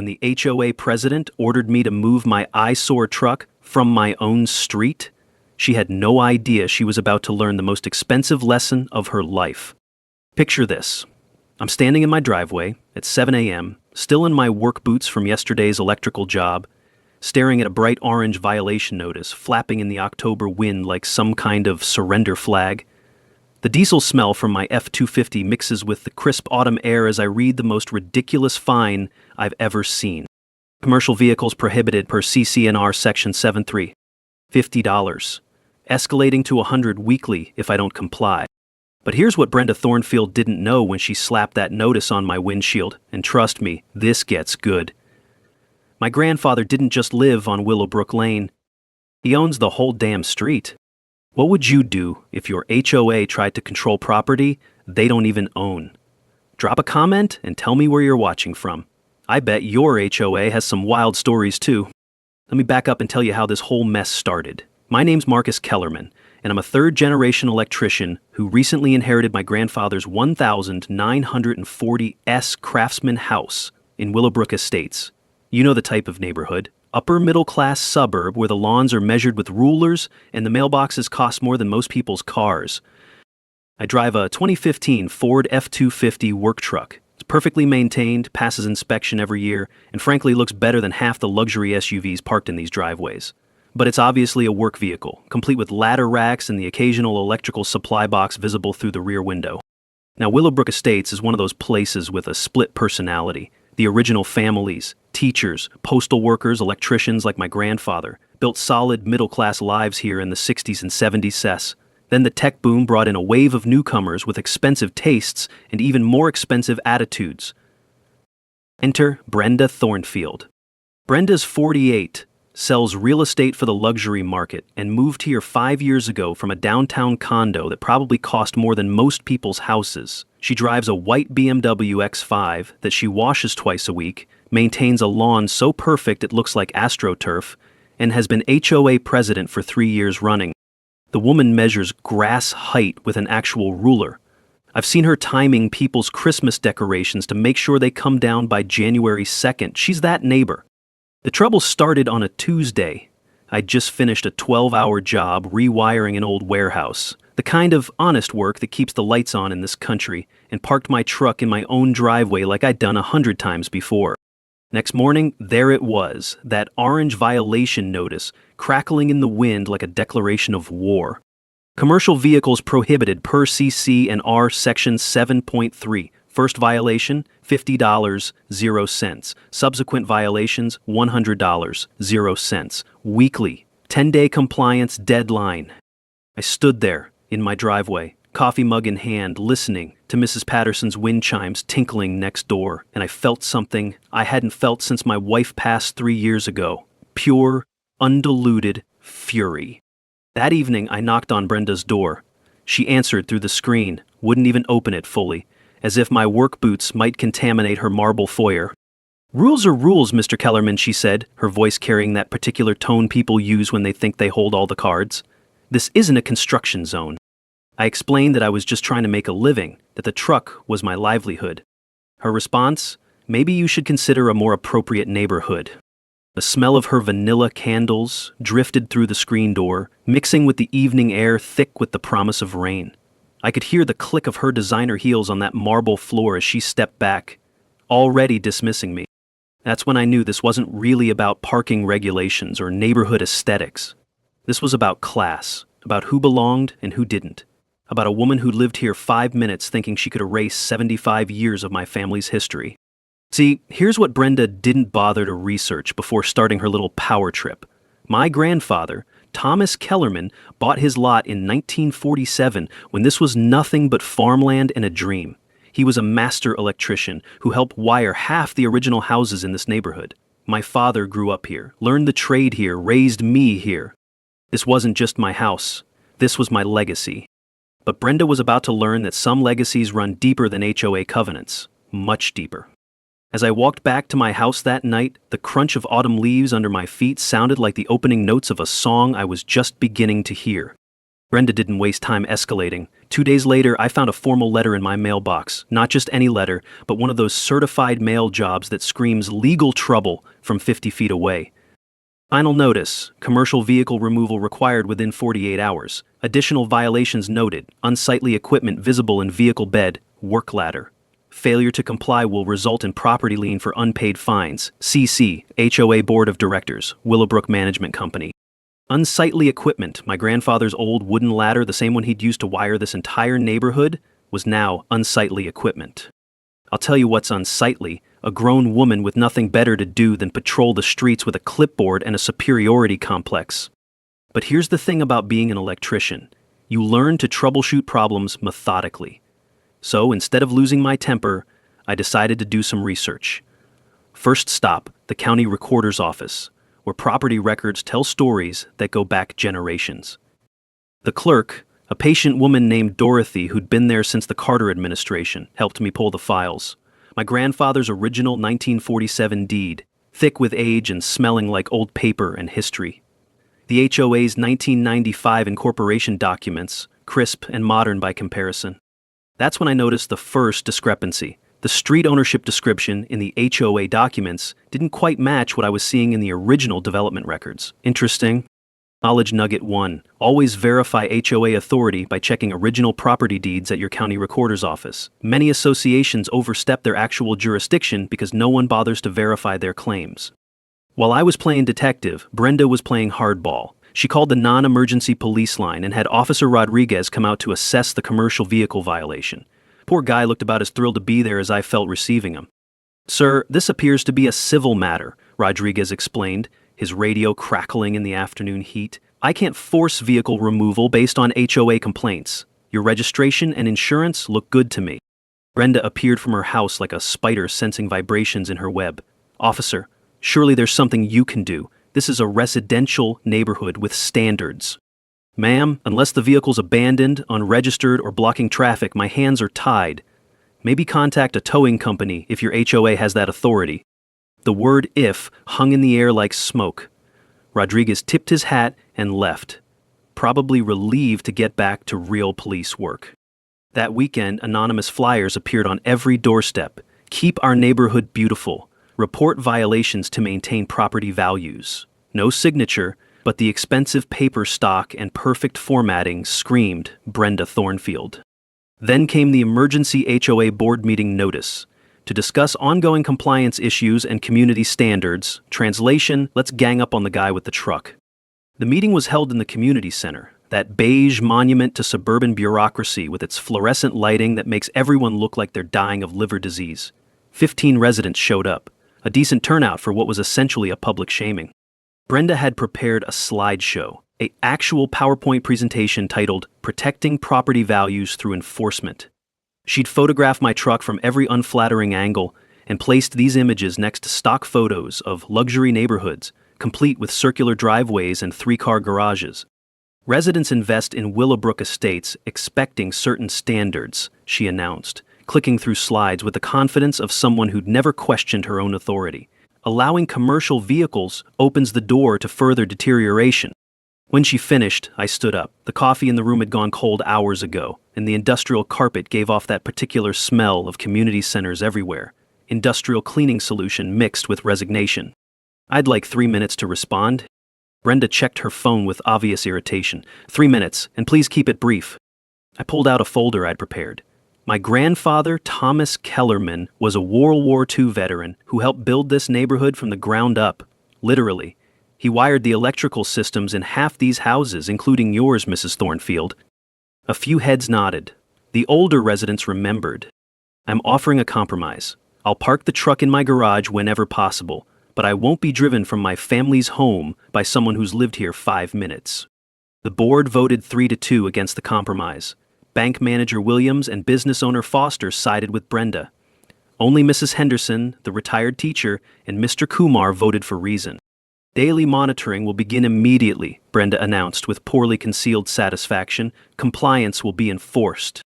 when the HOA president ordered me to move my eyesore truck from my own street. She had no idea she was about to learn the most expensive lesson of her life. Picture this. I'm standing in my driveway at 7 a.m., still in my work boots from yesterday's electrical job, staring at a bright orange violation notice flapping in the October wind like some kind of surrender flag. The diesel smell from my F-250 mixes with the crisp autumn air as I read the most ridiculous fine I've ever seen. Commercial vehicles prohibited per CCNR Section 7.3. $50. Escalating to $100 weekly if I don't comply. But here's what Brenda Thornfield didn't know when she slapped that notice on my windshield, and trust me, this gets good. My grandfather didn't just live on Willowbrook Lane. He owns the whole damn street. What would you do if your HOA tried to control property they don't even own? Drop a comment and tell me where you're watching from. I bet your HOA has some wild stories too. Let me back up and tell you how this whole mess started. My name's Marcus Kellerman, and I'm a third-generation electrician who recently inherited my grandfather's 1,940 Craftsman house in Willowbrook Estates. You know the type of neighborhood. Upper-middle-class suburb where the lawns are measured with rulers and the mailboxes cost more than most people's cars. I drive a 2015 Ford F-250 work truck. It's perfectly maintained, passes inspection every year, and frankly looks better than half the luxury SUVs parked in these driveways. But it's obviously a work vehicle, complete with ladder racks and the occasional electrical supply box visible through the rear window. Now, Willowbrook Estates is one of those places with a split personality. The original families, teachers, postal workers, electricians like my grandfather, built solid middle-class lives here in the 60s and 70s. Then the tech boom brought in a wave of newcomers with expensive tastes and even more expensive attitudes. Enter Brenda Thornfield. Brenda's 48, sells real estate for the luxury market, and moved here 5 years ago from a downtown condo that probably cost more than most people's houses. She drives a white BMW X5 that she washes twice a week, maintains a lawn so perfect it looks like AstroTurf, and has been HOA president for 3 years running. The woman measures grass height with an actual ruler. I've seen her timing people's Christmas decorations to make sure they come down by January 2nd. She's that neighbor. The trouble started on a Tuesday. I'd just finished a 12-hour job rewiring an old warehouse, the kind of honest work that keeps the lights on in this country, and parked my truck in my own driveway like I'd done 100 times before. Next morning, there it was, that orange violation notice, crackling in the wind like a declaration of war. Commercial vehicles prohibited per CC&R Section 7.3. First violation, $50, 0 cents. Subsequent violations, $100, 0 cents. Weekly, 10-day compliance deadline. I stood there in my driveway, coffee mug in hand, listening to Mrs. Patterson's wind chimes tinkling next door, and I felt something I hadn't felt since my wife passed 3 years ago. Pure, undiluted fury. That evening, I knocked on Brenda's door. She answered through the screen, wouldn't even open it fully, as if my work boots might contaminate her marble foyer. "Rules are rules, Mr. Kellerman," she said, her voice carrying that particular tone people use when they think they hold all the cards. "This isn't a construction zone." I explained that I was just trying to make a living, that the truck was my livelihood. Her response, "Maybe you should consider a more appropriate neighborhood." The smell of her vanilla candles drifted through the screen door, mixing with the evening air thick with the promise of rain. I could hear the click of her designer heels on that marble floor as she stepped back, already dismissing me. That's when I knew this wasn't really about parking regulations or neighborhood aesthetics. This was about class, about who belonged and who didn't, about a woman who lived here 5 minutes thinking she could erase 75 years of my family's history. See, here's what Brenda didn't bother to research before starting her little power trip. My grandfather, Thomas Kellerman, bought his lot in 1947 when this was nothing but farmland and a dream. He was a master electrician who helped wire half the original houses in this neighborhood. My father grew up here, learned the trade here, raised me here. This wasn't just my house. This was my legacy. But Brenda was about to learn that some legacies run deeper than HOA covenants, much deeper. As I walked back to my house that night, the crunch of autumn leaves under my feet sounded like the opening notes of a song I was just beginning to hear. Brenda didn't waste time escalating. 2 days later, I found a formal letter in my mailbox. Not just any letter, but one of those certified mail jobs that screams legal trouble from 50 feet away. Final notice: commercial vehicle removal required within 48 hours. Additional violations noted: unsightly equipment visible in vehicle bed, work ladder. Failure to comply will result in property lien for unpaid fines. CC, HOA Board of Directors, Willowbrook Management Company. Unsightly equipment: my grandfather's old wooden ladder, the same one he'd used to wire this entire neighborhood, was now unsightly equipment. I'll tell you what's unsightly: a grown woman with nothing better to do than patrol the streets with a clipboard and a superiority complex. But here's the thing about being an electrician: you learn to troubleshoot problems methodically. So instead of losing my temper, I decided to do some research. First stop, the county recorder's office, where property records tell stories that go back generations. The clerk, a patient woman named Dorothy who'd been there since the Carter administration, helped me pull the files. My grandfather's original 1947 deed, thick with age and smelling like old paper and history. The HOA's 1995 incorporation documents, crisp and modern by comparison. That's when I noticed the first discrepancy. The street ownership description in the HOA documents didn't quite match what I was seeing in the original development records. Interesting. Knowledge nugget 1. Always verify HOA authority by checking original property deeds at your county recorder's office. Many associations overstep their actual jurisdiction because no one bothers to verify their claims. While I was playing detective, Brenda was playing hardball. She called the non-emergency police line and had Officer Rodriguez come out to assess the commercial vehicle violation. Poor guy looked about as thrilled to be there as I felt receiving him. "Sir, this appears to be a civil matter," Rodriguez explained, his radio crackling in the afternoon heat. "I can't force vehicle removal based on HOA complaints. Your registration and insurance look good to me." Brenda appeared from her house like a spider sensing vibrations in her web. "Officer, surely there's something you can do. This is a residential neighborhood with standards." "Ma'am, unless the vehicle's abandoned, unregistered, or blocking traffic, my hands are tied. Maybe contact a towing company if your HOA has that authority." The word "if" hung in the air like smoke. Rodriguez tipped his hat and left, probably relieved to get back to real police work. That weekend, anonymous flyers appeared on every doorstep. "Keep our neighborhood beautiful. Report violations to maintain property values." No signature, but the expensive paper stock and perfect formatting screamed Brenda Thornfield. Then came the emergency HOA board meeting notice. To discuss ongoing compliance issues and community standards. Translation: let's gang up on the guy with the truck. The meeting was held in the community center, that beige monument to suburban bureaucracy with its fluorescent lighting that makes everyone look like they're dying of liver disease. 15 residents showed up, a decent turnout for what was essentially a public shaming. Brenda had prepared a slideshow, an actual PowerPoint presentation titled "Protecting Property Values Through Enforcement." She'd photographed my truck from every unflattering angle and placed these images next to stock photos of luxury neighborhoods, complete with circular driveways and 3-car garages. "Residents invest in Willowbrook Estates expecting certain standards," she announced, clicking through slides with the confidence of someone who'd never questioned her own authority. "Allowing commercial vehicles opens the door to further deterioration." When she finished, I stood up. The coffee in the room had gone cold hours ago, and the industrial carpet gave off that particular smell of community centers everywhere. Industrial cleaning solution mixed with resignation. "I'd like 3 minutes to respond." Brenda checked her phone with obvious irritation. 3 minutes, and please keep it brief." I pulled out a folder I'd prepared. My grandfather, Thomas Kellerman, was a World War II veteran who helped build this neighborhood from the ground up. Literally. He wired the electrical systems in half these houses, including yours, Mrs. Thornfield. A few heads nodded. The older residents remembered. "I'm offering a compromise. I'll park the truck in my garage whenever possible, but I won't be driven from my family's home by someone who's lived here 5 minutes." The board voted 3-2 against the compromise. Bank manager Williams and business owner Foster sided with Brenda. Only Mrs. Henderson, the retired teacher, and Mr. Kumar voted for reason. "Daily monitoring will begin immediately," Brenda announced with poorly concealed satisfaction. "Compliance will be enforced."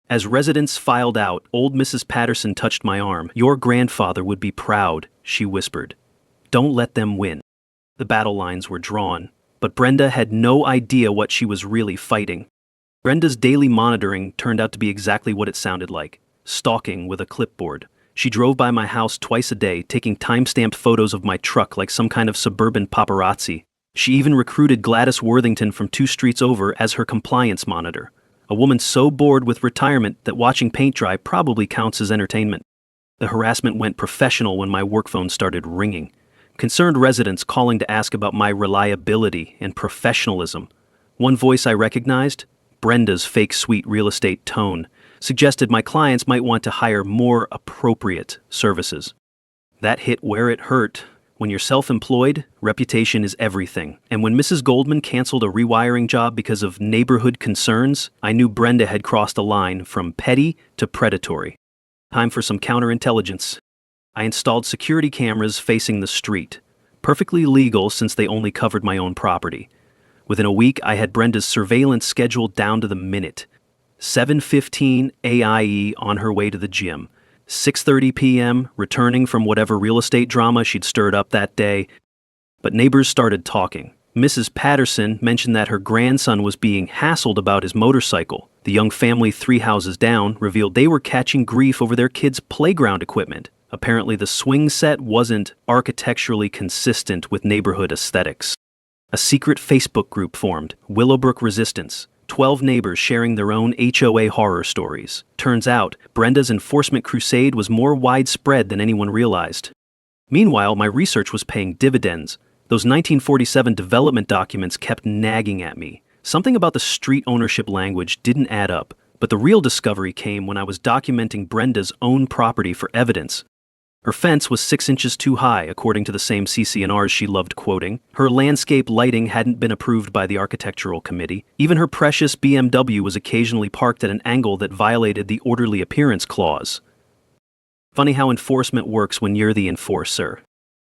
As residents filed out, old Mrs. Patterson touched my arm. "Your grandfather would be proud," she whispered. "Don't let them win." The battle lines were drawn. But Brenda had no idea what she was really fighting. Brenda's daily monitoring turned out to be exactly what it sounded like: stalking with a clipboard. She drove by my house twice a day, taking time-stamped photos of my truck like some kind of suburban paparazzi. She even recruited Gladys Worthington from 2 streets over as her compliance monitor, a woman so bored with retirement that watching paint dry probably counts as entertainment. The harassment went professional when my work phone started ringing. Concerned residents calling to ask about my reliability and professionalism. One voice I recognized, Brenda's fake sweet real estate tone, suggested my clients might want to hire more appropriate services. That hit where it hurt. When you're self-employed, reputation is everything. And when Mrs. Goldman canceled a rewiring job because of neighborhood concerns, I knew Brenda had crossed a line from petty to predatory. Time for some counterintelligence. I installed security cameras facing the street. Perfectly legal since they only covered my own property. Within a week, I had Brenda's surveillance scheduled down to the minute. 7:15 AIE on her way to the gym. 6:30 p.m. returning from whatever real estate drama she'd stirred up that day. But neighbors started talking. Mrs. Patterson mentioned that her grandson was being hassled about his motorcycle. The young family 3 houses down revealed they were catching grief over their kids' playground equipment. Apparently the swing set wasn't architecturally consistent with neighborhood aesthetics. A secret Facebook group formed, Willowbrook Resistance. 12 neighbors sharing their own HOA horror stories. Turns out, Brenda's enforcement crusade was more widespread than anyone realized. Meanwhile, my research was paying dividends. Those 1947 development documents kept nagging at me. Something about the street ownership language didn't add up, but the real discovery came when I was documenting Brenda's own property for evidence. Her fence was 6 inches too high, according to the same CC&Rs she loved quoting. Her landscape lighting hadn't been approved by the architectural committee. Even her precious BMW was occasionally parked at an angle that violated the orderly appearance clause. Funny how enforcement works when you're the enforcer.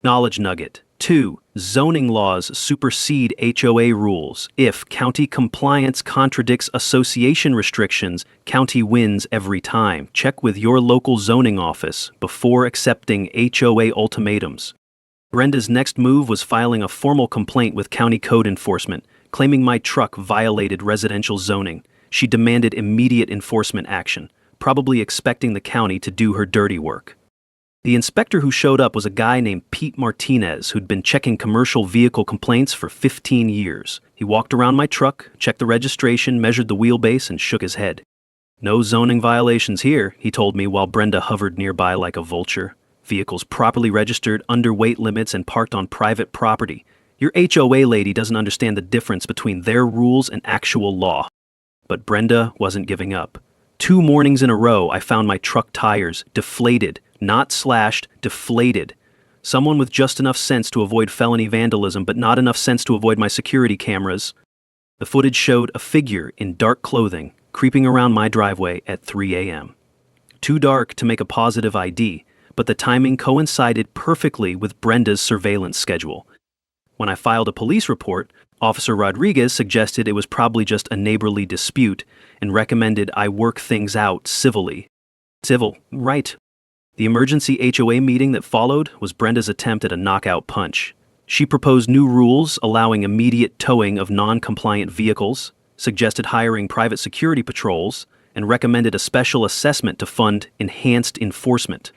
Knowledge nugget. 2. Zoning laws supersede HOA rules. If county compliance contradicts association restrictions, county wins every time. Check with your local zoning office before accepting HOA ultimatums. Brenda's next move was filing a formal complaint with county code enforcement, claiming my truck violated residential zoning. She demanded immediate enforcement action, probably expecting the county to do her dirty work. The inspector who showed up was a guy named Pete Martinez who'd been checking commercial vehicle complaints for 15 years. He walked around my truck, checked the registration, measured the wheelbase, and shook his head. No zoning violations here, he told me while Brenda hovered nearby like a vulture. Vehicles properly registered, under weight limits, and parked on private property. Your HOA lady doesn't understand the difference between their rules and actual law. But Brenda wasn't giving up. 2 mornings in a row, I found my truck tires deflated. Not slashed, deflated. Someone with just enough sense to avoid felony vandalism, but not enough sense to avoid my security cameras. The footage showed a figure in dark clothing creeping around my driveway at 3 a.m. Too dark to make a positive ID, but the timing coincided perfectly with Brenda's surveillance schedule. When I filed a police report, Officer Rodriguez suggested it was probably just a neighborly dispute and recommended I work things out civilly. Civil, right. The emergency HOA meeting that followed was Brenda's attempt at a knockout punch. She proposed new rules allowing immediate towing of non-compliant vehicles, suggested hiring private security patrols, and recommended a special assessment to fund enhanced enforcement.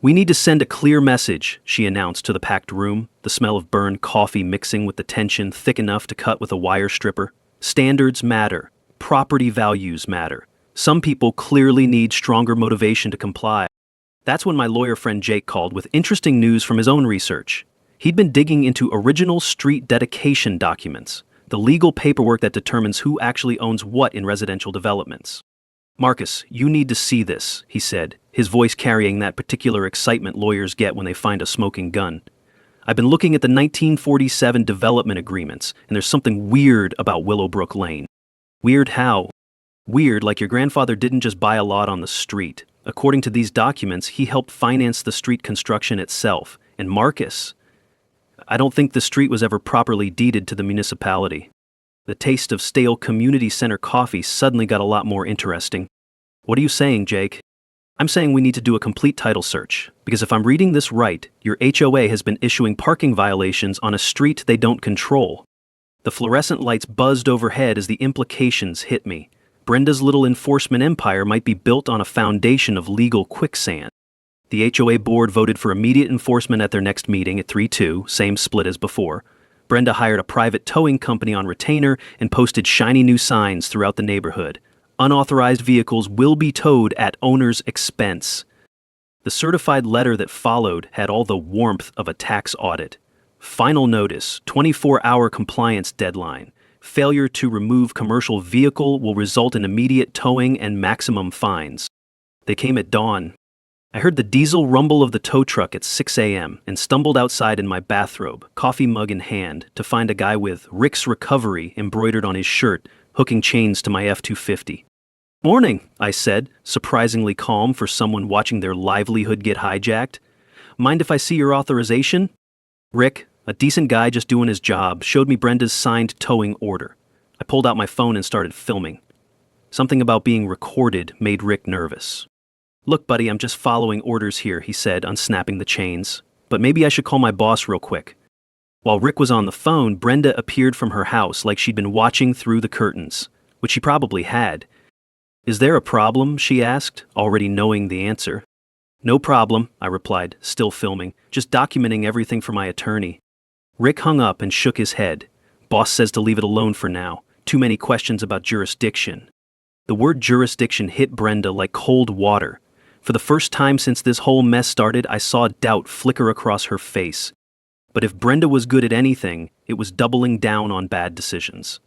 "We need to send a clear message," she announced to the packed room, the smell of burned coffee mixing with the tension thick enough to cut with a wire stripper. "Standards matter. Property values matter. Some people clearly need stronger motivation to comply." That's when my lawyer friend Jake called with interesting news from his own research. He'd been digging into original street dedication documents, the legal paperwork that determines who actually owns what in residential developments. "Marcus, you need to see this," he said, his voice carrying that particular excitement lawyers get when they find a smoking gun. "I've been looking at the 1947 development agreements, and there's something weird about Willowbrook Lane." "Weird how?" "Weird like your grandfather didn't just buy a lot on the street. According to these documents, he helped finance the street construction itself. And Marcus, I don't think the street was ever properly deeded to the municipality." The taste of stale community center coffee suddenly got a lot more interesting. "What are you saying, Jake?" "I'm saying we need to do a complete title search, because if I'm reading this right, your HOA has been issuing parking violations on a street they don't control." The fluorescent lights buzzed overhead as the implications hit me. Brenda's little enforcement empire might be built on a foundation of legal quicksand. The HOA board voted for immediate enforcement at their next meeting at 3-2, same split as before. Brenda hired a private towing company on retainer and posted shiny new signs throughout the neighborhood. Unauthorized vehicles will be towed at owner's expense. The certified letter that followed had all the warmth of a tax audit. Final notice, 24-hour compliance deadline. Failure to remove commercial vehicle will result in immediate towing and maximum fines. They came at dawn. I heard the diesel rumble of the tow truck at 6 a.m. and stumbled outside in my bathrobe, coffee mug in hand, to find a guy with Rick's Recovery embroidered on his shirt, hooking chains to my F-250. "Morning," I said, surprisingly calm for someone watching their livelihood get hijacked. "Mind if I see your authorization?" Rick, a decent guy just doing his job, showed me Brenda's signed towing order. I pulled out my phone and started filming. Something about being recorded made Rick nervous. "Look, buddy, I'm just following orders here," he said, unsnapping the chains. "But maybe I should call my boss real quick." While Rick was on the phone, Brenda appeared from her house like she'd been watching through the curtains, which she probably had. "Is there a problem?" she asked, already knowing the answer. "No problem," I replied, still filming, "just documenting everything for my attorney." Rick hung up and shook his head. "Boss says to leave it alone for now. Too many questions about jurisdiction." The word jurisdiction hit Brenda like cold water. For the first time since this whole mess started, I saw doubt flicker across her face. But if Brenda was good at anything, it was doubling down on bad decisions.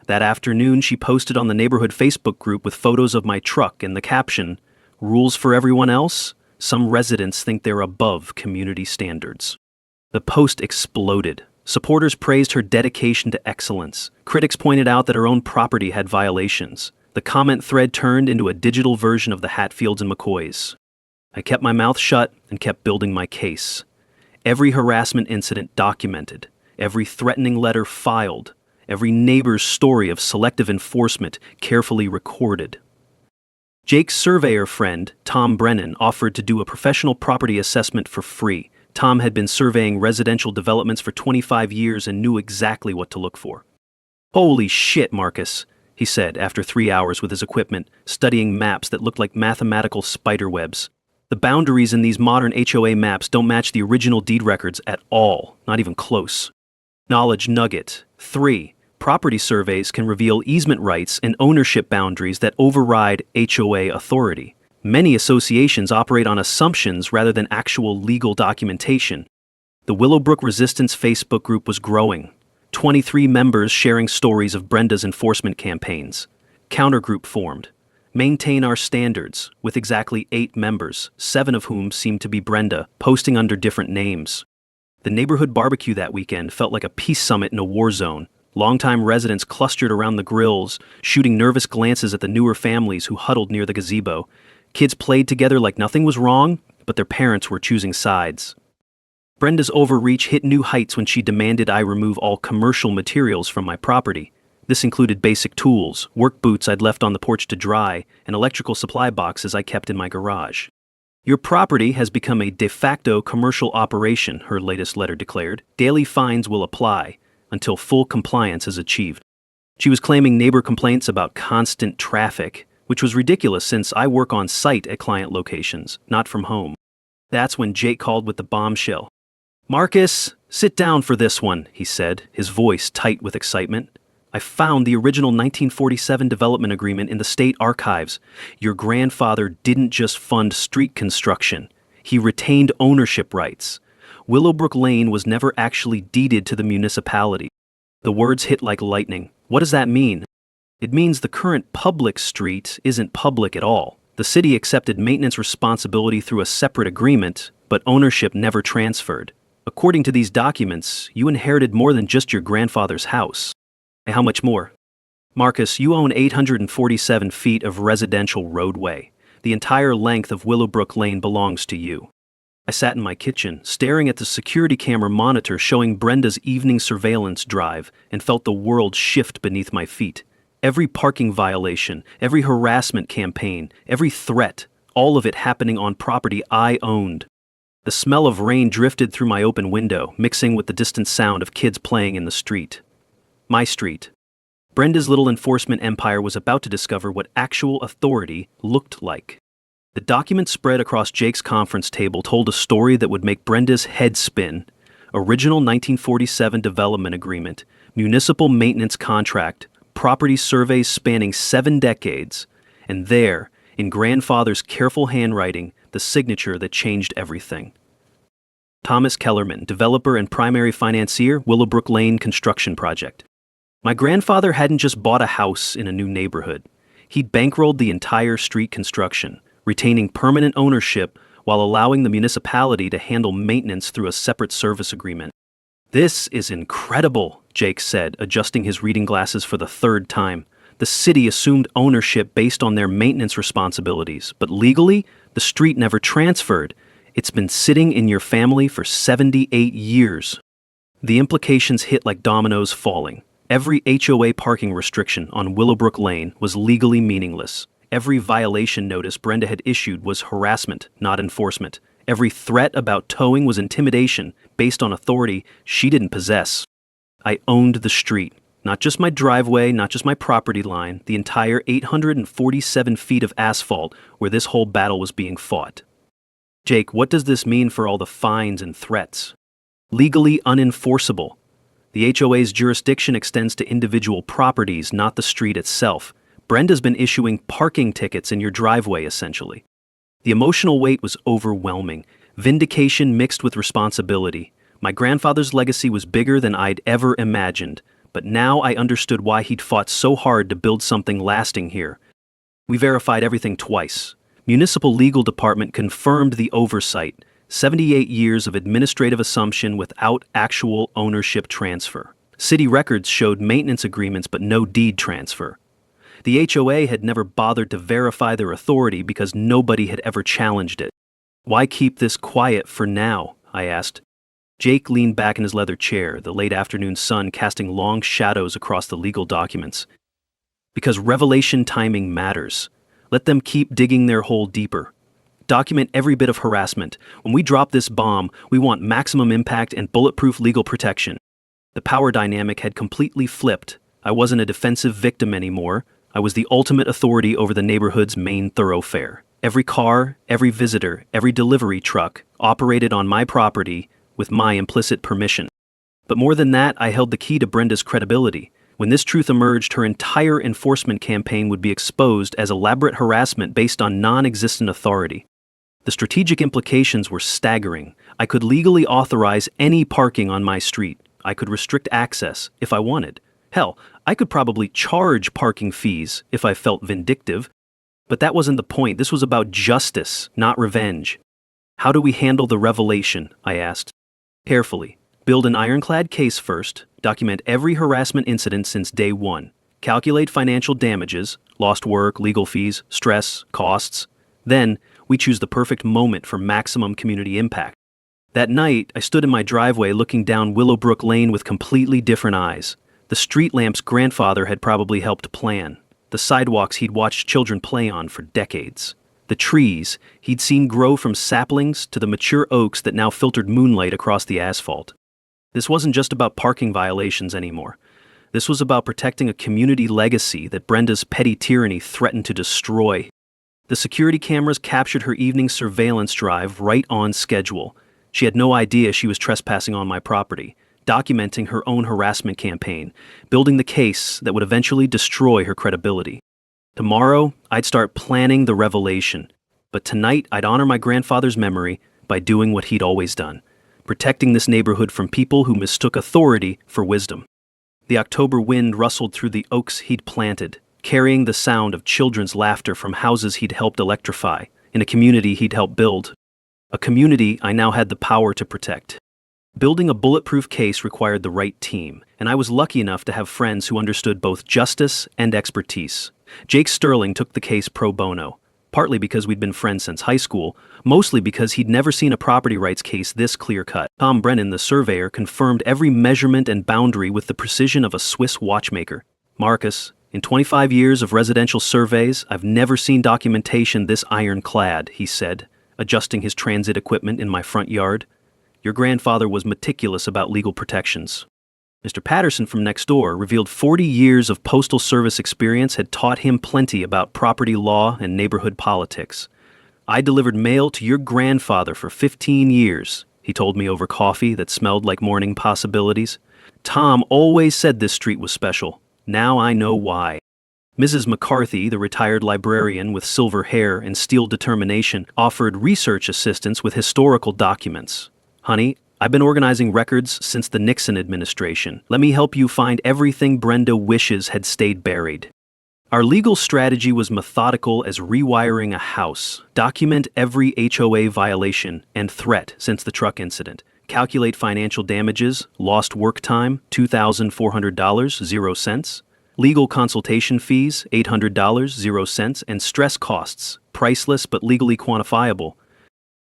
That afternoon, she posted on the neighborhood Facebook group with photos of my truck and the caption, "Rules for everyone else? Some residents think they're above community standards." The post exploded. Supporters praised her dedication to excellence. Critics pointed out that her own property had violations. The comment thread turned into a digital version of the Hatfields and McCoys. I kept my mouth shut and kept building my case. Every harassment incident documented, every threatening letter filed, every neighbor's story of selective enforcement carefully recorded. Jake's surveyor friend, Tom Brennan, offered to do a professional property assessment for free. Tom had been surveying residential developments for 25 years and knew exactly what to look for. "Holy shit, Marcus," he said after 3 hours with his equipment, studying maps that looked like mathematical spiderwebs. "The boundaries in these modern HOA maps don't match the original deed records at all, not even close." Knowledge nugget 3. Property surveys can reveal easement rights and ownership boundaries that override HOA authority. Many associations operate on assumptions rather than actual legal documentation. The Willowbrook Resistance Facebook group was growing. 23 members sharing stories of Brenda's enforcement campaigns. Countergroup formed. Maintain Our Standards, with exactly 8 members, 7 of whom seemed to be Brenda, posting under different names. The neighborhood barbecue that weekend felt like a peace summit in a war zone. Longtime residents clustered around the grills, shooting nervous glances at the newer families who huddled near the gazebo. Kids played together like nothing was wrong, but their parents were choosing sides. Brenda's overreach hit new heights when she demanded I remove all commercial materials from my property. This included basic tools, work boots I'd left on the porch to dry, and electrical supply boxes I kept in my garage. "Your property has become a de facto commercial operation," her latest letter declared. "Daily fines will apply until full compliance is achieved." She was claiming neighbor complaints about constant traffic, which was ridiculous since I work on site at client locations, not from home. That's when Jake called with the bombshell. "Marcus, sit down for this one," he said, his voice tight with excitement. "I found the original 1947 development agreement in the state archives. Your grandfather didn't just fund street construction. He retained ownership rights. Willowbrook Lane was never actually deeded to the municipality." The words hit like lightning. What does that mean? It means the current public street isn't public at all. The city accepted maintenance responsibility through a separate agreement, but ownership never transferred. According to these documents, you inherited more than just your grandfather's house. How much more? "Marcus, you own 847 feet of residential roadway. The entire length of Willowbrook Lane belongs to you." I sat in my kitchen, staring at the security camera monitor showing Brenda's evening surveillance drive, and felt the world shift beneath my feet. Every parking violation, every harassment campaign, every threat, all of it happening on property I owned. The smell of rain drifted through my open window, mixing with the distant sound of kids playing in the street. My street. Brenda's little enforcement empire was about to discover what actual authority looked like. The document spread across Jake's conference table told a story that would make Brenda's head spin. Original 1947 development agreement, municipal maintenance contract, property surveys spanning 7 decades, and there, in grandfather's careful handwriting, the signature that changed everything. Thomas Kellerman, developer and primary financier, Willowbrook Lane Construction Project. My grandfather hadn't just bought a house in a new neighborhood. He'd bankrolled the entire street construction, retaining permanent ownership while allowing the municipality to handle maintenance through a separate service agreement. "This is incredible," Jake said, adjusting his reading glasses for the 3rd time. The city assumed ownership based on their maintenance responsibilities, but legally, the street never transferred. It's been sitting in your family for 78 years. The implications hit like dominoes falling. Every HOA parking restriction on Willowbrook Lane was legally meaningless. Every violation notice Brenda had issued was harassment, not enforcement. Every threat about towing was intimidation based on authority she didn't possess. I owned the street. Not just my driveway, not just my property line, the entire 847 feet of asphalt where this whole battle was being fought. Jake, what does this mean for all the fines and threats? Legally unenforceable. The HOA's jurisdiction extends to individual properties, not the street itself. Brenda's been issuing parking tickets in your driveway, essentially. The emotional weight was overwhelming. Vindication mixed with responsibility. My grandfather's legacy was bigger than I'd ever imagined, but now I understood why he'd fought so hard to build something lasting here. We verified everything twice. Municipal Legal Department confirmed the oversight. 78 years of administrative assumption without actual ownership transfer. City records showed maintenance agreements but no deed transfer. The HOA had never bothered to verify their authority because nobody had ever challenged it. "Why keep this quiet for now?" I asked. Jake leaned back in his leather chair, the late afternoon sun casting long shadows across the legal documents. "Because revelation timing matters. Let them keep digging their hole deeper. Document every bit of harassment. When we drop this bomb, we want maximum impact and bulletproof legal protection." The power dynamic had completely flipped. I wasn't a defensive victim anymore. I was the ultimate authority over the neighborhood's main thoroughfare. Every car, every visitor, every delivery truck operated on my property with my implicit permission. But more than that, I held the key to Brenda's credibility. When this truth emerged, her entire enforcement campaign would be exposed as elaborate harassment based on non-existent authority. The strategic implications were staggering. I could legally authorize any parking on my street. I could restrict access if I wanted. Hell, I could probably charge parking fees if I felt vindictive. But that wasn't the point. This was about justice, not revenge. "How do we handle the revelation?" I asked. "Carefully. Build an ironclad case first. Document every harassment incident since day one. Calculate financial damages, lost work, legal fees, stress, costs. Then, we choose the perfect moment for maximum community impact." That night, I stood in my driveway looking down Willowbrook Lane with completely different eyes. The street lamps grandfather had probably helped plan. The sidewalks he'd watched children play on for decades. The trees he'd seen grow from saplings to the mature oaks that now filtered moonlight across the asphalt. This wasn't just about parking violations anymore. This was about protecting a community legacy that Brenda's petty tyranny threatened to destroy. The security cameras captured her evening surveillance drive right on schedule. She had no idea she was trespassing on my property, documenting her own harassment campaign, building the case that would eventually destroy her credibility. Tomorrow, I'd start planning the revelation. But tonight, I'd honor my grandfather's memory by doing what he'd always done, protecting this neighborhood from people who mistook authority for wisdom. The October wind rustled through the oaks he'd planted, carrying the sound of children's laughter from houses he'd helped electrify, in a community he'd helped build. A community I now had the power to protect. Building a bulletproof case required the right team, and I was lucky enough to have friends who understood both justice and expertise. Jake Sterling took the case pro bono, partly because we'd been friends since high school, mostly because he'd never seen a property rights case this clear-cut. Tom Brennan, the surveyor, confirmed every measurement and boundary with the precision of a Swiss watchmaker. "Marcus, in 25 years of residential surveys, I've never seen documentation this ironclad," he said, adjusting his transit equipment in my front yard. "Your grandfather was meticulous about legal protections." Mr. Patterson from next door revealed 40 years of postal service experience had taught him plenty about property law and neighborhood politics. I delivered mail to your grandfather for 15 years, he told me over coffee that smelled like morning possibilities. Tom always said this street was special. Now I know why. Mrs. McCarthy, the retired librarian with silver hair and steel determination, offered research assistance with historical documents. Honey, I've been organizing records since the Nixon administration. Let me help you find everything Brenda wishes had stayed buried. Our legal strategy was methodical as rewiring a house. Document every HOA violation and threat since the truck incident. Calculate financial damages, lost work time, $2,400, 0 cents. Legal consultation fees, $800, 0 cents. And stress costs, priceless but legally quantifiable.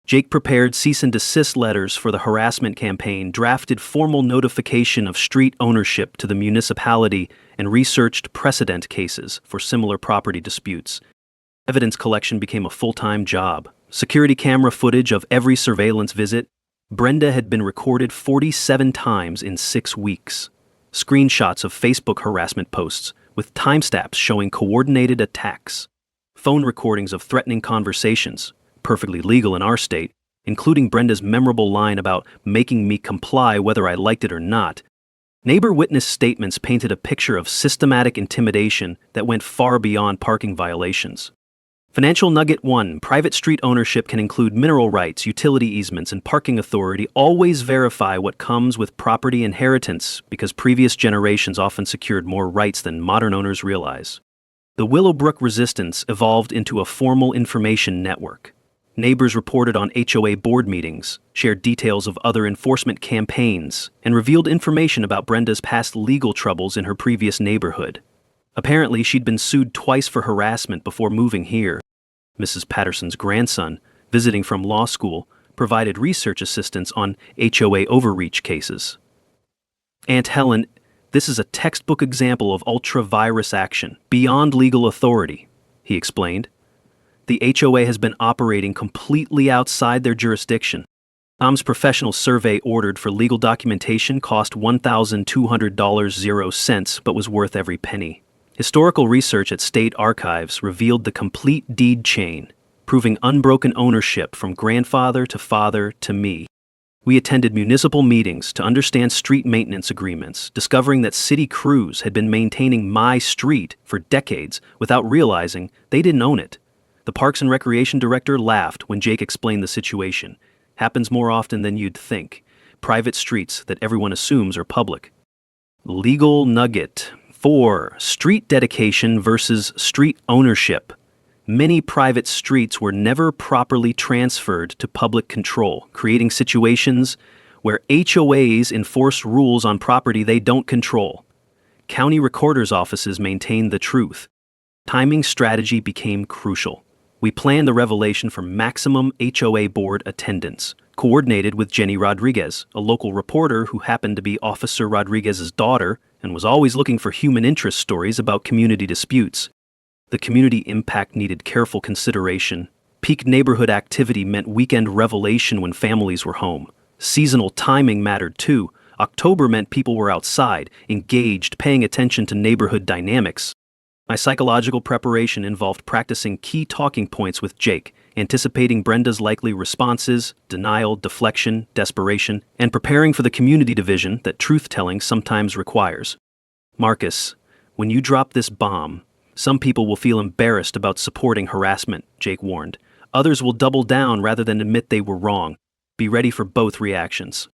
Jake prepared cease and desist letters for the harassment campaign, drafted formal notification of street ownership to the municipality, and researched precedent cases for similar property disputes. Evidence collection became a full-time job. Security camera footage of every surveillance visit. Brenda had been recorded 47 times in 6 weeks. Screenshots of Facebook harassment posts with timestamps showing coordinated attacks. Phone recordings of threatening conversations, perfectly legal in our state, including Brenda's memorable line about making me comply whether I liked it or not. Neighbor witness statements painted a picture of systematic intimidation that went far beyond parking violations. Financial Nugget 1. Private street ownership can include mineral rights, utility easements, and parking authority. Always verify what comes with property inheritance because previous generations often secured more rights than modern owners realize. The Willowbrook resistance evolved into a formal information network. Neighbors reported on HOA board meetings, shared details of other enforcement campaigns, and revealed information about Brenda's past legal troubles in her previous neighborhood. Apparently, she'd been sued twice for harassment before moving here. Mrs. Patterson's grandson, visiting from law school, provided research assistance on HOA overreach cases. Aunt Helen, this is a textbook example of ultra-virus action, beyond legal authority, he explained. The HOA has been operating completely outside their jurisdiction. Tom's professional survey ordered for legal documentation cost $1,200, 0 cents, but was worth every penny. Historical research at state archives revealed the complete deed chain, proving unbroken ownership from grandfather to father to me. We attended municipal meetings to understand street maintenance agreements, discovering that city crews had been maintaining my street for decades without realizing they didn't own it. The Parks and Recreation director laughed when Jake explained the situation. Happens more often than you'd think. Private streets that everyone assumes are public. Legal nugget 4. Street dedication versus street ownership. Many private streets were never properly transferred to public control, creating situations where HOAs enforce rules on property they don't control. County recorders' offices maintained the truth. Timing strategy became crucial. We planned the revelation for maximum HOA board attendance, coordinated with Jenny Rodriguez, a local reporter who happened to be Officer Rodriguez's daughter and was always looking for human interest stories about community disputes. The community impact needed careful consideration. Peak neighborhood activity meant weekend revelation when families were home. Seasonal timing mattered too. October meant people were outside, engaged, paying attention to neighborhood dynamics. My psychological preparation involved practicing key talking points with Jake, anticipating Brenda's likely responses, denial, deflection, desperation, and preparing for the community division that truth-telling sometimes requires. Marcus, when you drop this bomb, some people will feel embarrassed about supporting harassment, Jake warned. Others will double down rather than admit they were wrong. Be ready for both reactions.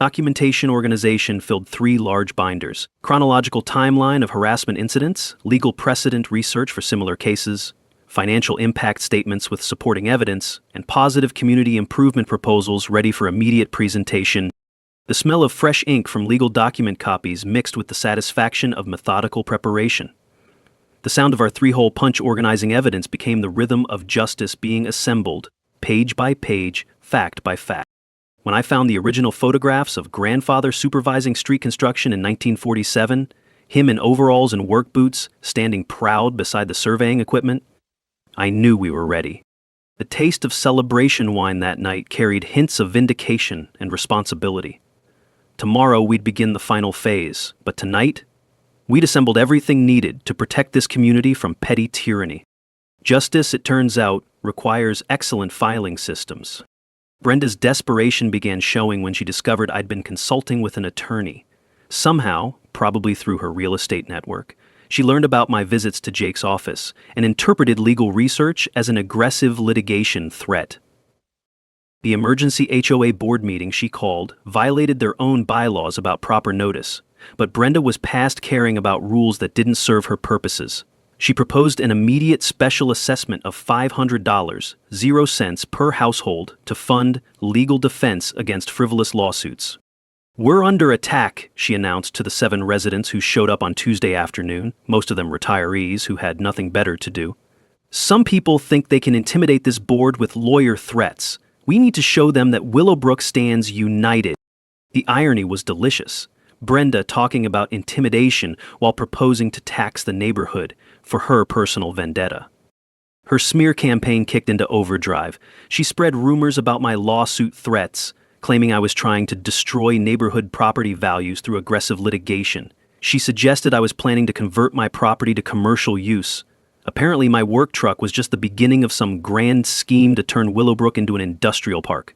Documentation organization filled 3 large binders. Chronological timeline of harassment incidents, legal precedent research for similar cases, financial impact statements with supporting evidence, and positive community improvement proposals ready for immediate presentation. The smell of fresh ink from legal document copies mixed with the satisfaction of methodical preparation. The sound of our 3-hole punch organizing evidence became the rhythm of justice being assembled, page by page, fact by fact. When I found the original photographs of grandfather supervising street construction in 1947, him in overalls and work boots, standing proud beside the surveying equipment, I knew we were ready. The taste of celebration wine that night carried hints of vindication and responsibility. Tomorrow we'd begin the final phase, but tonight, we'd assembled everything needed to protect this community from petty tyranny. Justice, it turns out, requires excellent filing systems. Brenda's desperation began showing when she discovered I'd been consulting with an attorney. Somehow, probably through her real estate network, she learned about my visits to Jake's office and interpreted legal research as an aggressive litigation threat. The emergency HOA board meeting she called violated their own bylaws about proper notice, but Brenda was past caring about rules that didn't serve her purposes. She proposed an immediate special assessment of $500, 0 cents per household, to fund legal defense against frivolous lawsuits. "We're under attack," she announced to the 7 residents who showed up on Tuesday afternoon, most of them retirees who had nothing better to do. "Some people think they can intimidate this board with lawyer threats. We need to show them that Willowbrook stands united." The irony was delicious. Brenda talking about intimidation while proposing to tax the neighborhood for her personal vendetta. Her smear campaign kicked into overdrive. She spread rumors about my lawsuit threats, claiming I was trying to destroy neighborhood property values through aggressive litigation. She suggested I was planning to convert my property to commercial use. Apparently my work truck was just the beginning of some grand scheme to turn Willowbrook into an industrial park.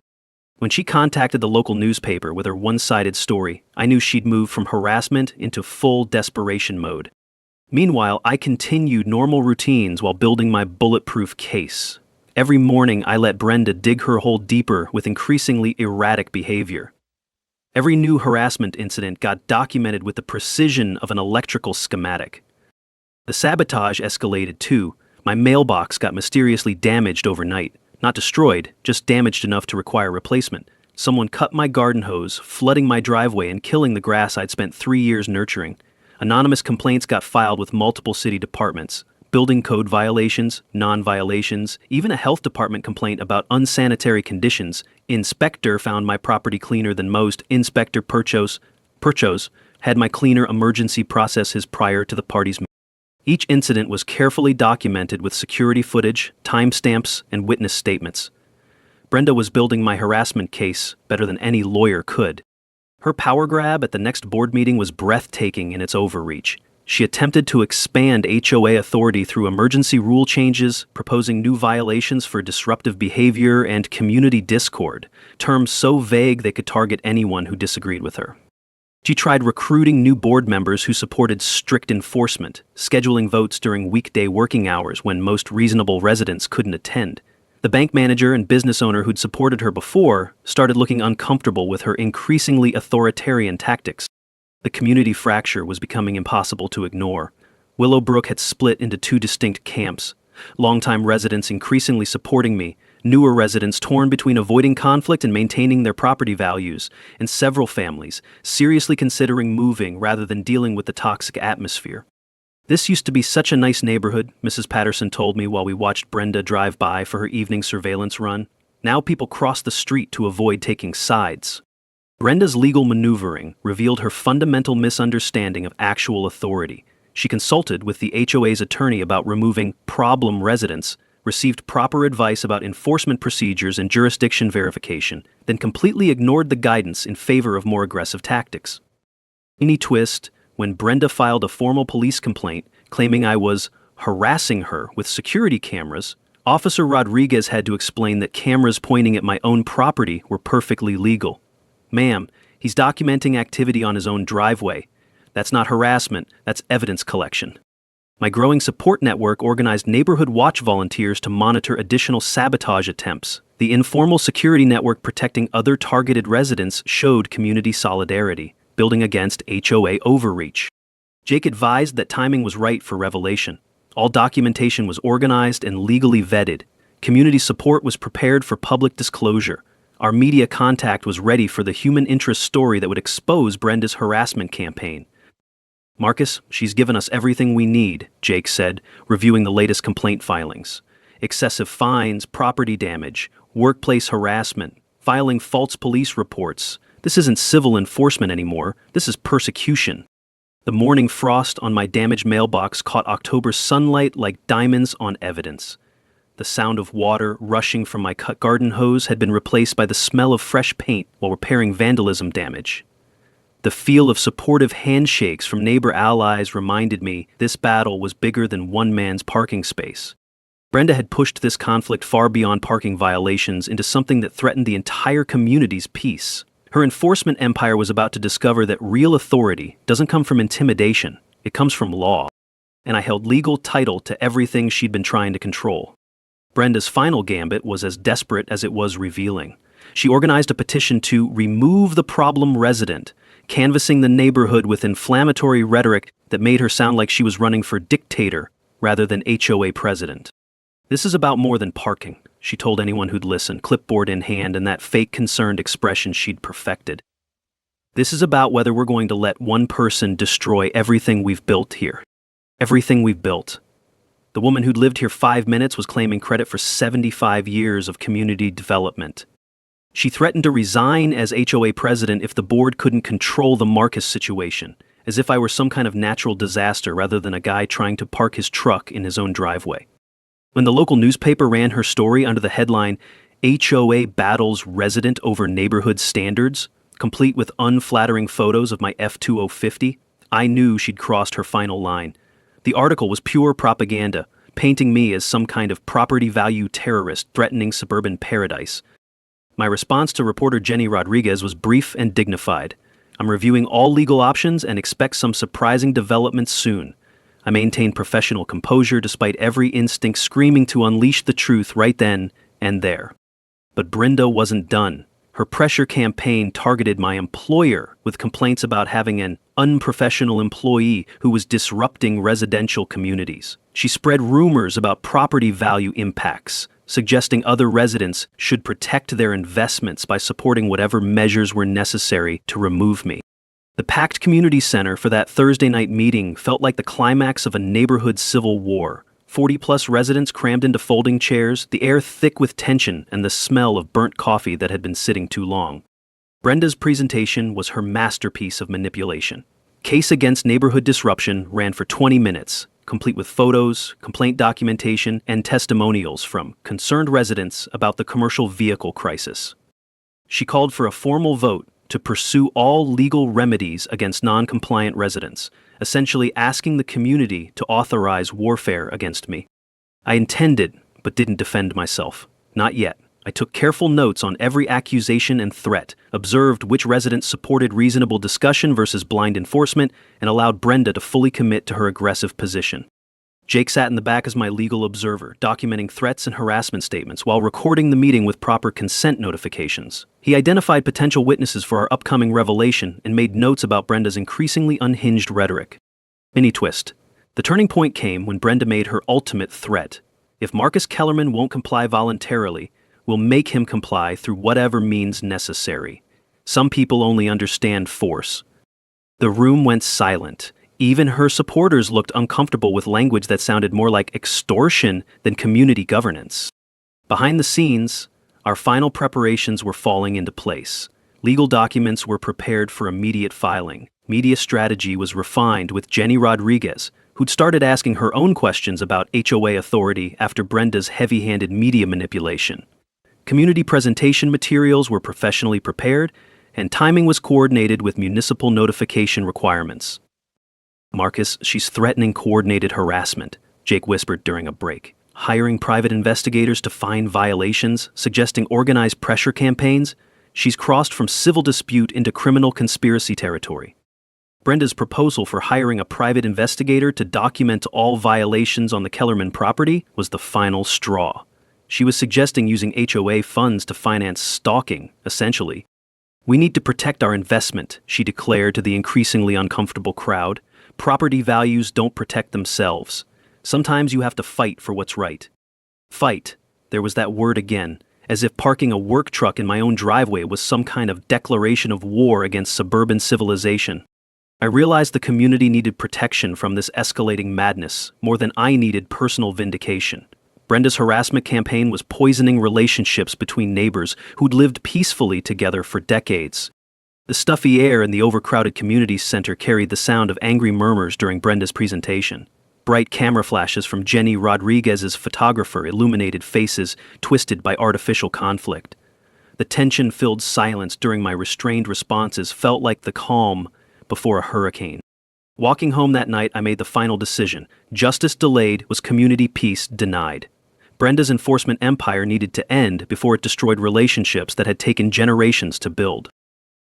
When she contacted the local newspaper with her one-sided story, I knew she'd moved from harassment into full desperation mode. Meanwhile, I continued normal routines while building my bulletproof case. Every morning, I let Brenda dig her hole deeper with increasingly erratic behavior. Every new harassment incident got documented with the precision of an electrical schematic. The sabotage escalated too. My mailbox got mysteriously damaged overnight. Not destroyed, just damaged enough to require replacement. Someone cut my garden hose, flooding my driveway and killing the grass I'd spent 3 years nurturing. Anonymous complaints got filed with multiple city departments. Building code violations, non-violations, even a health department complaint about unsanitary conditions. Inspector found my property cleaner than most. Inspector Perchos had my cleaner emergency process his prior to the party's meeting. Each incident was carefully documented with security footage, timestamps, and witness statements. Brenda was building my harassment case better than any lawyer could. Her power grab at the next board meeting was breathtaking in its overreach. She attempted to expand HOA authority through emergency rule changes, proposing new violations for disruptive behavior and community discord, terms so vague they could target anyone who disagreed with her. She tried recruiting new board members who supported strict enforcement, scheduling votes during weekday working hours when most reasonable residents couldn't attend. The bank manager and business owner who'd supported her before started looking uncomfortable with her increasingly authoritarian tactics. The community fracture was becoming impossible to ignore. Willowbrook had split into 2 distinct camps, longtime residents increasingly supporting me, newer residents torn between avoiding conflict and maintaining their property values, and several families seriously considering moving rather than dealing with the toxic atmosphere. "This used to be such a nice neighborhood," Mrs. Patterson told me while we watched Brenda drive by for her evening surveillance run. "Now people cross the street to avoid taking sides." Brenda's legal maneuvering revealed her fundamental misunderstanding of actual authority. She consulted with the HOA's attorney about removing problem residents, received proper advice about enforcement procedures and jurisdiction verification, then completely ignored the guidance in favor of more aggressive tactics. Any twist, when Brenda filed a formal police complaint claiming I was harassing her with security cameras, Officer Rodriguez had to explain that cameras pointing at my own property were perfectly legal. "Ma'am, he's documenting activity on his own driveway. That's not harassment, that's evidence collection." My growing support network organized neighborhood watch volunteers to monitor additional sabotage attempts. The informal security network protecting other targeted residents showed community solidarity, building against HOA overreach. Jake advised that timing was right for revelation. All documentation was organized and legally vetted. Community support was prepared for public disclosure. Our media contact was ready for the human interest story that would expose Brenda's harassment campaign. "Marcus, she's given us everything we need," Jake said, reviewing the latest complaint filings. "Excessive fines, property damage, workplace harassment, filing false police reports. This isn't civil enforcement anymore, this is persecution." The morning frost on my damaged mailbox caught October's sunlight like diamonds on evidence. The sound of water rushing from my cut garden hose had been replaced by the smell of fresh paint while repairing vandalism damage. The feel of supportive handshakes from neighbor allies reminded me this battle was bigger than one man's parking space. Brenda had pushed this conflict far beyond parking violations into something that threatened the entire community's peace. Her enforcement empire was about to discover that real authority doesn't come from intimidation, it comes from law. And I held legal title to everything she'd been trying to control. Brenda's final gambit was as desperate as it was revealing. She organized a petition to remove the problem resident, canvassing the neighborhood with inflammatory rhetoric that made her sound like she was running for dictator rather than HOA president. This is about more than parking, she told anyone who'd listen, clipboard in hand and that fake concerned expression she'd perfected. This is about whether we're going to let one person destroy everything we've built here. Everything we've built. The woman who'd lived here 5 minutes was claiming credit for 75 years of community development. She threatened to resign as HOA president if the board couldn't control the Marcus situation, as if I were some kind of natural disaster rather than a guy trying to park his truck in his own driveway. When the local newspaper ran her story under the headline, HOA battles resident over neighborhood standards, complete with unflattering photos of my F-2050, I knew she'd crossed her final line. The article was pure propaganda, painting me as some kind of property value terrorist threatening suburban paradise. My response to reporter Jenny Rodriguez was brief and dignified. I'm reviewing all legal options and expect some surprising developments soon. I maintained professional composure despite every instinct screaming to unleash the truth right then and there. But Brenda wasn't done. Her pressure campaign targeted my employer with complaints about having an unprofessional employee who was disrupting residential communities. She spread rumors about property value impacts, suggesting other residents should protect their investments by supporting whatever measures were necessary to remove me. The packed community center for that Thursday night meeting felt like the climax of a neighborhood civil war. 40-plus residents crammed into folding chairs, the air thick with tension and the smell of burnt coffee that had been sitting too long. Brenda's presentation was her masterpiece of manipulation. Case against neighborhood disruption ran for 20 minutes, complete with photos, complaint documentation, and testimonials from concerned residents about the commercial vehicle crisis. She called for a formal vote to pursue all legal remedies against non-compliant residents, essentially asking the community to authorize warfare against me. I intended, but didn't defend myself. Not yet. I took careful notes on every accusation and threat, observed which residents supported reasonable discussion versus blind enforcement, and allowed Brenda to fully commit to her aggressive position. Jake sat in the back as my legal observer, documenting threats and harassment statements while recording the meeting with proper consent notifications. He identified potential witnesses for our upcoming revelation and made notes about Brenda's increasingly unhinged rhetoric. Mini twist. The turning point came when Brenda made her ultimate threat. If Marcus Kellerman won't comply voluntarily, we'll make him comply through whatever means necessary. Some people only understand force. The room went silent. Even her supporters looked uncomfortable with language that sounded more like extortion than community governance. Behind the scenes, our final preparations were falling into place. Legal documents were prepared for immediate filing. Media strategy was refined with Jenny Rodriguez, who'd started asking her own questions about HOA authority after Brenda's heavy-handed media manipulation. Community presentation materials were professionally prepared, and timing was coordinated with municipal notification requirements. "Marcus, she's threatening coordinated harassment," Jake whispered during a break. "Hiring private investigators to find violations, suggesting organized pressure campaigns. She's crossed from civil dispute into criminal conspiracy territory." Brenda's proposal for hiring a private investigator to document all violations on the Kellerman property was the final straw. She was suggesting using HOA funds to finance stalking, essentially. "We need to protect our investment," she declared to the increasingly uncomfortable crowd. "Property values don't protect themselves. Sometimes you have to fight for what's right." Fight. There was that word again, as if parking a work truck in my own driveway was some kind of declaration of war against suburban civilization. I realized the community needed protection from this escalating madness more than I needed personal vindication. Brenda's harassment campaign was poisoning relationships between neighbors who'd lived peacefully together for decades. The stuffy air in the overcrowded community center carried the sound of angry murmurs during Brenda's presentation. Bright camera flashes from Jenny Rodriguez's photographer illuminated faces twisted by artificial conflict. The tension-filled silence during my restrained responses felt like the calm before a hurricane. Walking home that night, I made the final decision. Justice delayed was community peace denied. Brenda's enforcement empire needed to end before it destroyed relationships that had taken generations to build.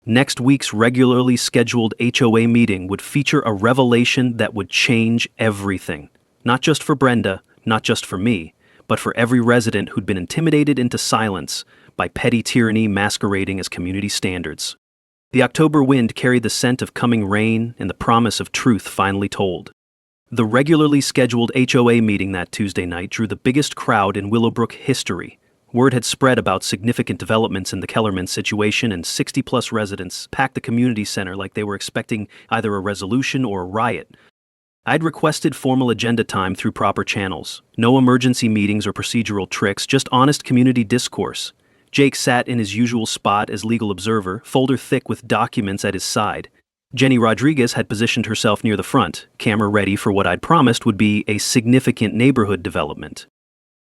Next week's regularly scheduled HOA meeting would feature a revelation that would change everything. Not just for Brenda, not just for me, but for every resident who'd been intimidated into silence by petty tyranny masquerading as community standards. The October wind carried the scent of coming rain and the promise of truth finally told. The regularly scheduled HOA meeting that Tuesday night drew the biggest crowd in Willowbrook history. Word had spread about significant developments in the Kellerman situation, and 60-plus residents packed the community center like they were expecting either a resolution or a riot. I'd requested formal agenda time through proper channels. No emergency meetings or procedural tricks, just honest community discourse. Jake sat in his usual spot as legal observer, folder thick with documents at his side. Jenny Rodriguez had positioned herself near the front, camera ready for what I'd promised would be a significant neighborhood development.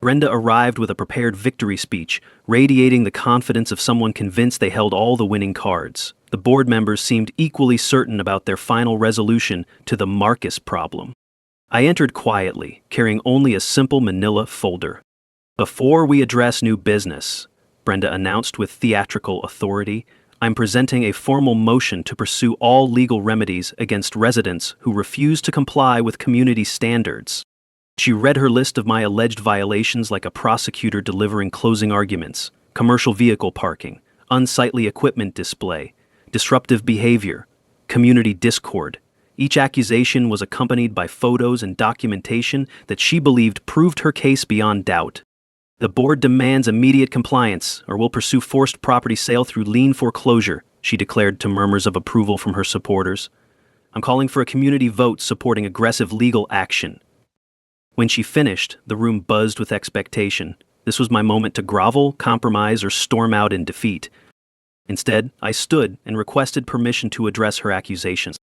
Brenda arrived with a prepared victory speech, radiating the confidence of someone convinced they held all the winning cards. The board members seemed equally certain about their final resolution to the Marcus problem. I entered quietly, carrying only a simple manila folder. "Before we address new business," Brenda announced with theatrical authority, "I'm presenting a formal motion to pursue all legal remedies against residents who refuse to comply with community standards." She read her list of my alleged violations like a prosecutor delivering closing arguments: commercial vehicle parking, unsightly equipment display, disruptive behavior, community discord. Each accusation was accompanied by photos and documentation that she believed proved her case beyond doubt. "The board demands immediate compliance, or will pursue forced property sale through lien foreclosure," she declared to murmurs of approval from her supporters. "I'm calling for a community vote supporting aggressive legal action." When she finished, the room buzzed with expectation. This was my moment to grovel, compromise, or storm out in defeat. Instead, I stood and requested permission to address her accusations.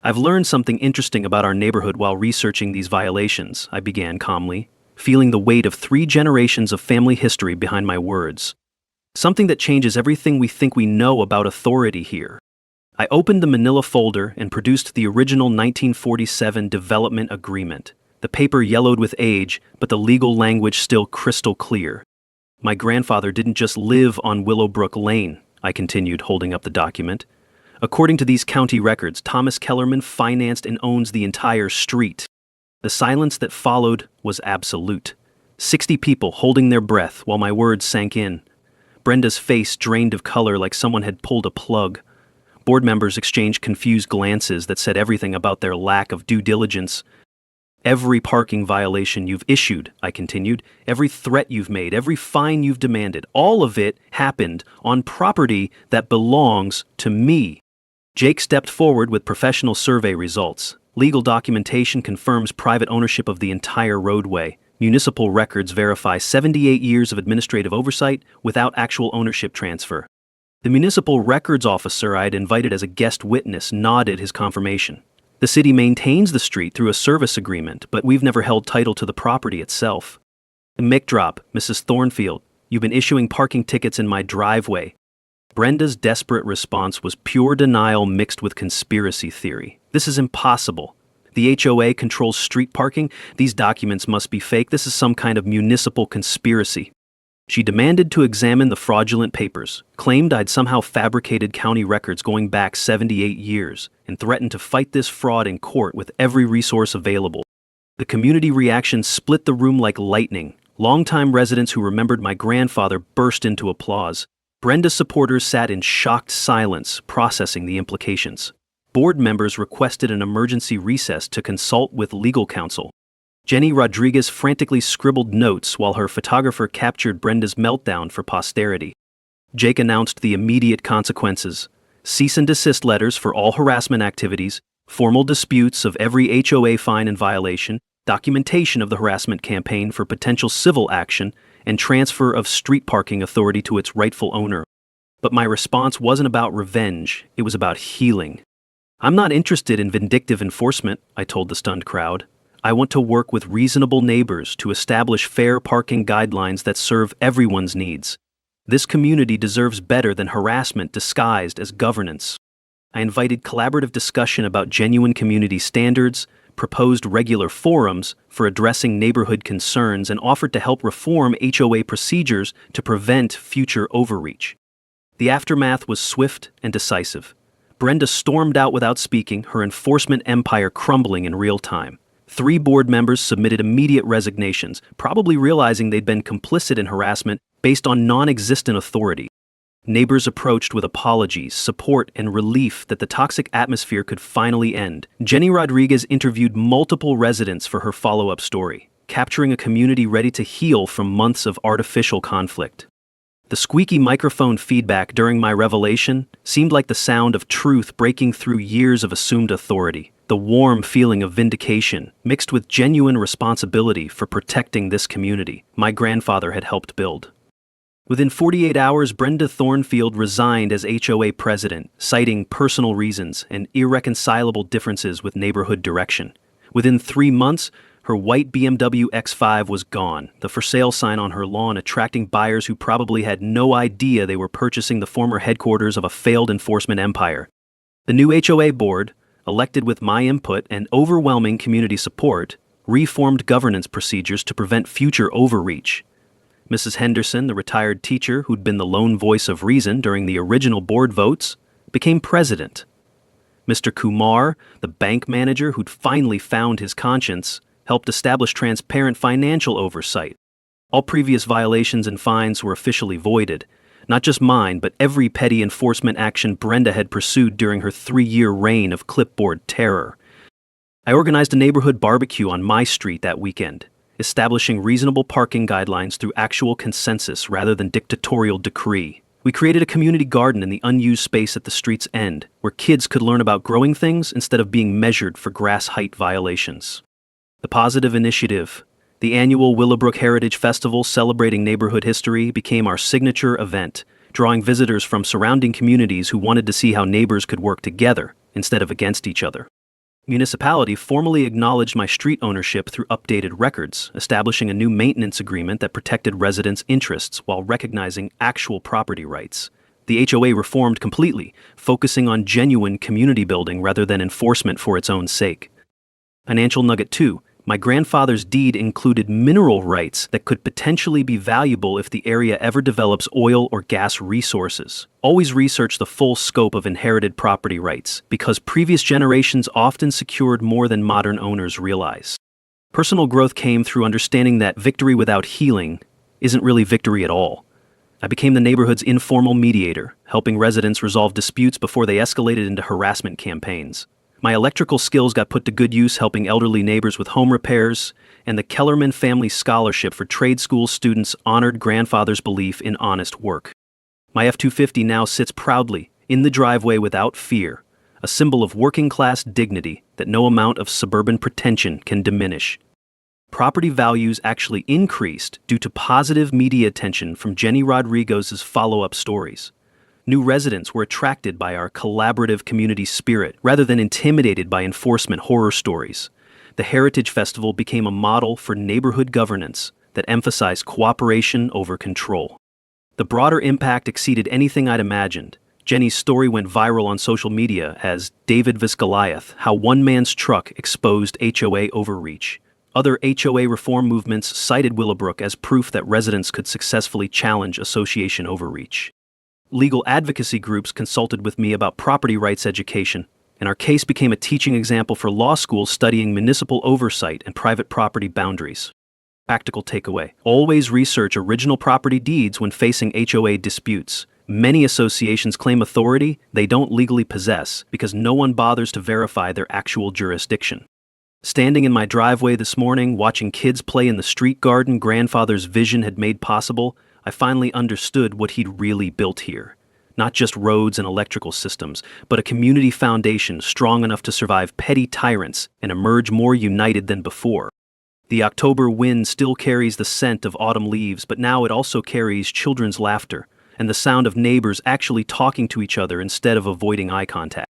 "I've learned something interesting about our neighborhood while researching these violations," I began calmly, feeling the weight of 3 generations of family history behind my words. "Something that changes everything we think we know about authority here." I opened the manila folder and produced the original 1947 development agreement. The paper yellowed with age, but the legal language still crystal clear. "My grandfather didn't just live on Willowbrook Lane," I continued, holding up the document. "According to these county records, Thomas Kellerman financed and owns the entire street." The silence that followed was absolute. 60 people holding their breath while my words sank in. Brenda's face drained of color like someone had pulled a plug. Board members exchanged confused glances that said everything about their lack of due diligence. "Every parking violation you've issued," I continued, "every threat you've made, every fine you've demanded, all of it happened on property that belongs to me." Jake stepped forward with professional survey results. Legal documentation confirms private ownership of the entire roadway. Municipal records verify 78 years of administrative oversight without actual ownership transfer. The municipal records officer I had invited as a guest witness nodded his confirmation. "The city maintains the street through a service agreement, but we've never held title to the property itself." "Mic drop, Mrs. Thornfield. You've been issuing parking tickets in my driveway." Brenda's desperate response was pure denial mixed with conspiracy theory. "This is impossible. The HOA controls street parking. These documents must be fake. This is some kind of municipal conspiracy." She demanded to examine the fraudulent papers, claimed I'd somehow fabricated county records going back 78 years, and threatened to fight this fraud in court with every resource available. The community reaction split the room like lightning. Longtime residents who remembered my grandfather burst into applause. Brenda's supporters sat in shocked silence, processing the implications. Board members requested an emergency recess to consult with legal counsel. Jenny Rodriguez frantically scribbled notes while her photographer captured Brenda's meltdown for posterity. Jake announced the immediate consequences: cease and desist letters for all harassment activities, formal disputes of every HOA fine and violation, documentation of the harassment campaign for potential civil action, and transfer of street parking authority to its rightful owner. But my response wasn't about revenge, it was about healing. "I'm not interested in vindictive enforcement," I told the stunned crowd. "I want to work with reasonable neighbors to establish fair parking guidelines that serve everyone's needs." This community deserves better than harassment disguised as governance. I invited collaborative discussion about genuine community standards, proposed regular forums for addressing neighborhood concerns, and offered to help reform HOA procedures to prevent future overreach. The aftermath was swift and decisive. Brenda stormed out without speaking, her enforcement empire crumbling in real time. 3 board members submitted immediate resignations, probably realizing they'd been complicit in harassment based on non-existent authority. Neighbors approached with apologies, support, and relief that the toxic atmosphere could finally end. Jenny Rodriguez interviewed multiple residents for her follow-up story, capturing a community ready to heal from months of artificial conflict. The squeaky microphone feedback during my revelation seemed like the sound of truth breaking through years of assumed authority, the warm feeling of vindication mixed with genuine responsibility for protecting this community my grandfather had helped build. Within 48 hours, Brenda Thornfield resigned as HOA president, citing personal reasons and irreconcilable differences with neighborhood direction. Within 3 months, her white BMW X5 was gone, the for sale sign on her lawn attracting buyers who probably had no idea they were purchasing the former headquarters of a failed enforcement empire. The new HOA board, elected with my input and overwhelming community support, reformed governance procedures to prevent future overreach. Mrs. Henderson, the retired teacher who'd been the lone voice of reason during the original board votes, became president. Mr. Kumar, the bank manager who'd finally found his conscience, helped establish transparent financial oversight. All previous violations and fines were officially voided. Not just mine, but every petty enforcement action Brenda had pursued during her 3-year reign of clipboard terror. I organized a neighborhood barbecue on my street that weekend, establishing reasonable parking guidelines through actual consensus rather than dictatorial decree. We created a community garden in the unused space at the street's end, where kids could learn about growing things instead of being measured for grass height violations. The Positive Initiative, the annual Willowbrook Heritage Festival celebrating neighborhood history, became our signature event, drawing visitors from surrounding communities who wanted to see how neighbors could work together instead of against each other. Municipality formally acknowledged my street ownership through updated records, establishing a new maintenance agreement that protected residents' interests while recognizing actual property rights. The HOA reformed completely, focusing on genuine community building rather than enforcement for its own sake. Financial nugget 2. My grandfather's deed included mineral rights that could potentially be valuable if the area ever develops oil or gas resources. Always research the full scope of inherited property rights, because previous generations often secured more than modern owners realize. Personal growth came through understanding that victory without healing isn't really victory at all. I became the neighborhood's informal mediator, helping residents resolve disputes before they escalated into harassment campaigns. My electrical skills got put to good use helping elderly neighbors with home repairs, and the Kellerman Family Scholarship for trade school students honored grandfather's belief in honest work. My F-250 now sits proudly in the driveway without fear, a symbol of working-class dignity that no amount of suburban pretension can diminish. Property values actually increased due to positive media attention from Jenny Rodriguez's follow-up stories. New residents were attracted by our collaborative community spirit rather than intimidated by enforcement horror stories. The Heritage Festival became a model for neighborhood governance that emphasized cooperation over control. The broader impact exceeded anything I'd imagined. Jenny's story went viral on social media as David vs. Goliath, how one man's truck exposed HOA overreach. Other HOA reform movements cited Willowbrook as proof that residents could successfully challenge association overreach. Legal advocacy groups consulted with me about property rights education, and our case became a teaching example for law schools studying municipal oversight and private property boundaries. Practical takeaway: always research original property deeds when facing HOA disputes. Many associations claim authority they don't legally possess because no one bothers to verify their actual jurisdiction. Standing in my driveway this morning, watching kids play in the street garden grandfather's vision had made possible, I finally understood what he'd really built here. Not just roads and electrical systems, but a community foundation strong enough to survive petty tyrants and emerge more united than before. The October wind still carries the scent of autumn leaves, but now it also carries children's laughter and the sound of neighbors actually talking to each other instead of avoiding eye contact.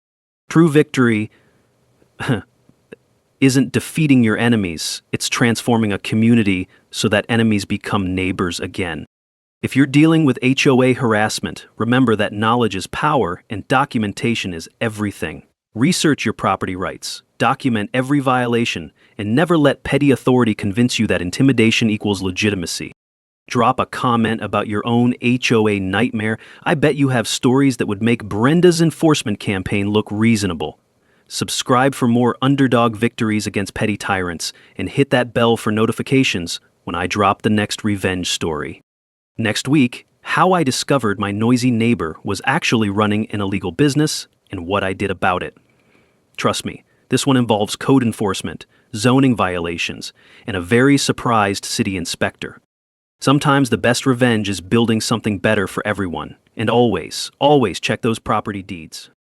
True victory isn't defeating your enemies, it's transforming a community so that enemies become neighbors again. If you're dealing with HOA harassment, remember that knowledge is power and documentation is everything. Research your property rights, document every violation, and never let petty authority convince you that intimidation equals legitimacy. Drop a comment about your own HOA nightmare. I bet you have stories that would make Brenda's enforcement campaign look reasonable. Subscribe for more underdog victories against petty tyrants, and hit that bell for notifications when I drop the next revenge story. Next week, how I discovered my noisy neighbor was actually running an illegal business and what I did about it. Trust me, this one involves code enforcement, zoning violations, and a very surprised city inspector. Sometimes the best revenge is building something better for everyone. And always, always check those property deeds.